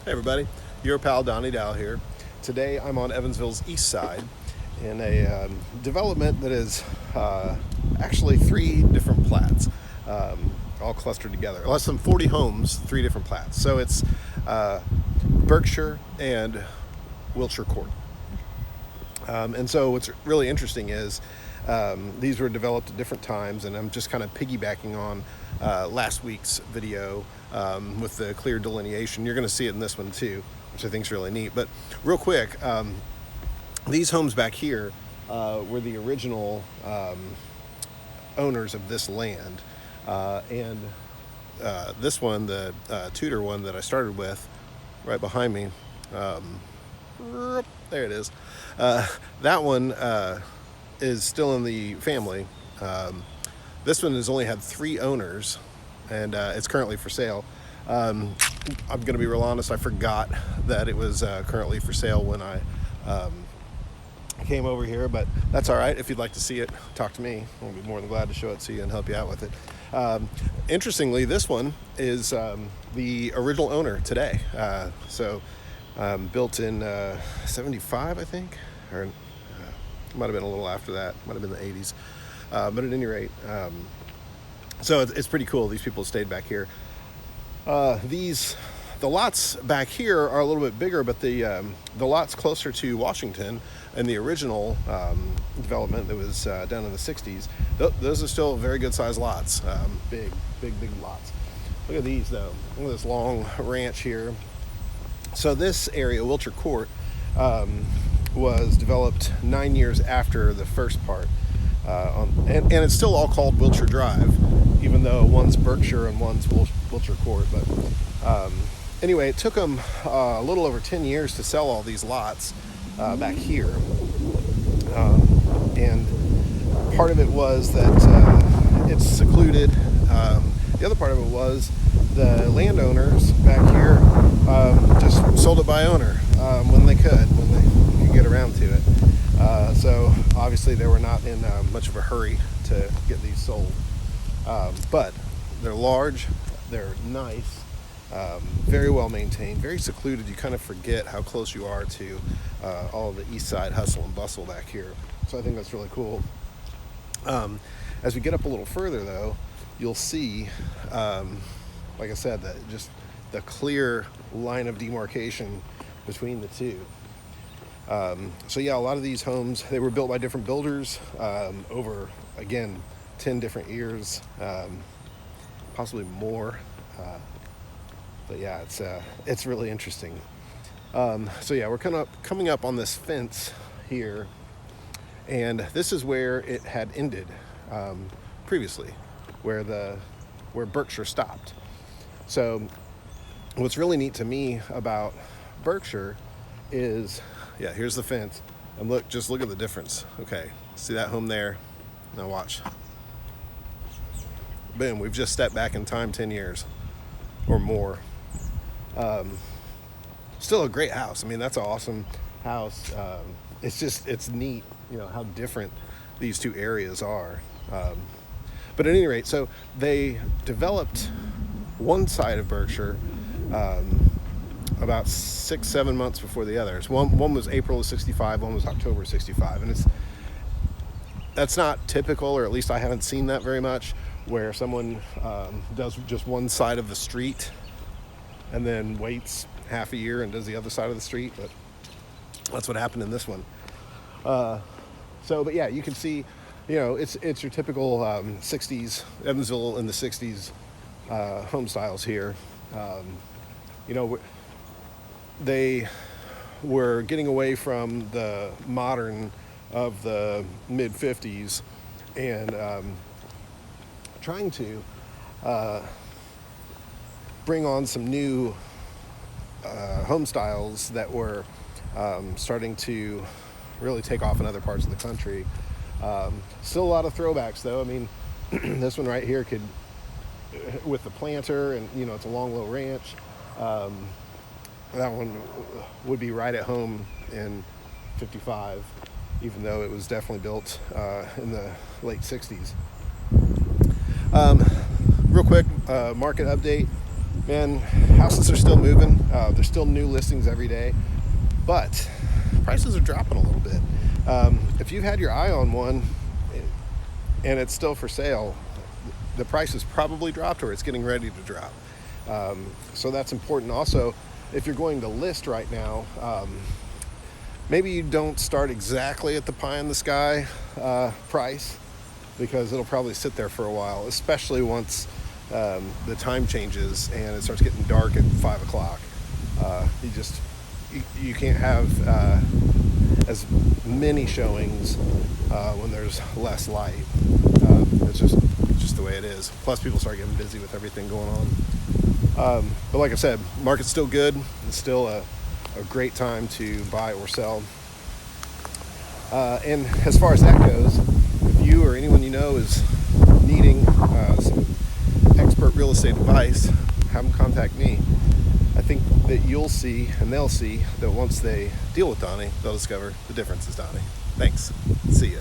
Hey everybody, your pal Donnie Dow here. Today I'm on Evansville's east side in a development that is actually 3 different plats, all clustered together. Less than 40 homes, 3 different plats. So it's Burkshire and Wiltshire Court. And so what's really interesting is these were developed at different times, and I'm just kind of piggybacking on last week's video with the clear delineation. You're going to see it in this one too, which I think is really neat. But real quick, these homes back here were the original owners of this land. And this one, the Tudor one that I started with, right behind me, there it is. That one is still in the family. This one has only had 3 owners, and it's currently for sale. I'm going to be real honest, I forgot that it was currently for sale when I came over here, but that's all right. If you'd like to see it, talk to me. I'll be more than glad to show it to you and help you out with it. Interestingly, this one is the original owner today. Built in 75, I think, or might have been a little after that, might have been the 80s. But at any rate, so it's pretty cool. These people stayed back here. The lots back here are a little bit bigger, but the lots closer to Washington and the original development that was down in the 60s, those are still very good sized lots, big lots. Look at these though. Look at this long ranch here. So this area, Wiltshire Court, was developed 9 years after the first part, and it's still all called Wiltshire Drive, even though one's Burkshire and one's Wiltshire Court. But anyway, it took them a little over 10 years to sell all these lots back here, and part of it was that it's secluded. The other part of it was the landowners back here just sold it by owner when they could get around to it. So obviously they were not in much of a hurry to get these sold. But they're large, they're nice, very well maintained, very secluded. You kind of forget how close you are to all of the east side hustle and bustle back here. So I think that's really cool. As we get up a little further though, you'll see, like I said, that just the clear line of demarcation between the two. So yeah, a lot of these homes, they were built by different builders over, again, 10 different years, possibly more. But yeah, it's really interesting. So yeah, we're coming up on this fence here, and this is where it had ended previously, where Burkshire stopped. So what's really neat to me about Burkshire is, yeah, here's the fence, and just look at the difference. Okay, see that home there? Now watch. Boom, we've just stepped back in time 10 years or more. Still a great house. I mean, that's an awesome house. It's neat, how different these two areas are. But at any rate, so they developed one side of Burkshire about 6-7 months before the others. One was April of 65, one was October of 65. And that's not typical, or at least I haven't seen that very much, where someone does just one side of the street and then waits half a year and does the other side of the street. But that's what happened in this one. But yeah, you can see, it's your typical 60s, Evansville in the 60s home styles here. They were getting away from the modern of the mid 50s and trying to bring on some new home styles that were starting to really take off in other parts of the country. Still a lot of throwbacks though. I mean, this one right here could, with the planter, and it's a long low ranch, that one would be right at home in 55, even though it was definitely built in the late 60s. Real quick, market update. Man, houses are still moving. There's still new listings every day, but prices are dropping a little bit. If you've had your eye on one and it's still for sale, the price has probably dropped or it's getting ready to drop. So that's important. Also, if you're going to list right now, maybe you don't start exactly at the pie in the sky price, because it'll probably sit there for a while, especially once the time changes and it starts getting dark at 5 o'clock. You can't have as many showings when there's less light. It's just the way it is. Plus, people start getting busy with everything going on. But like I said, market's still good. It's still a great time to buy or sell. And as far as that goes, if you or anyone you know is needing some expert real estate advice, have them contact me. I think that you'll see and they'll see that once they deal with Donnie, they'll discover the difference is Donnie. Thanks. See ya.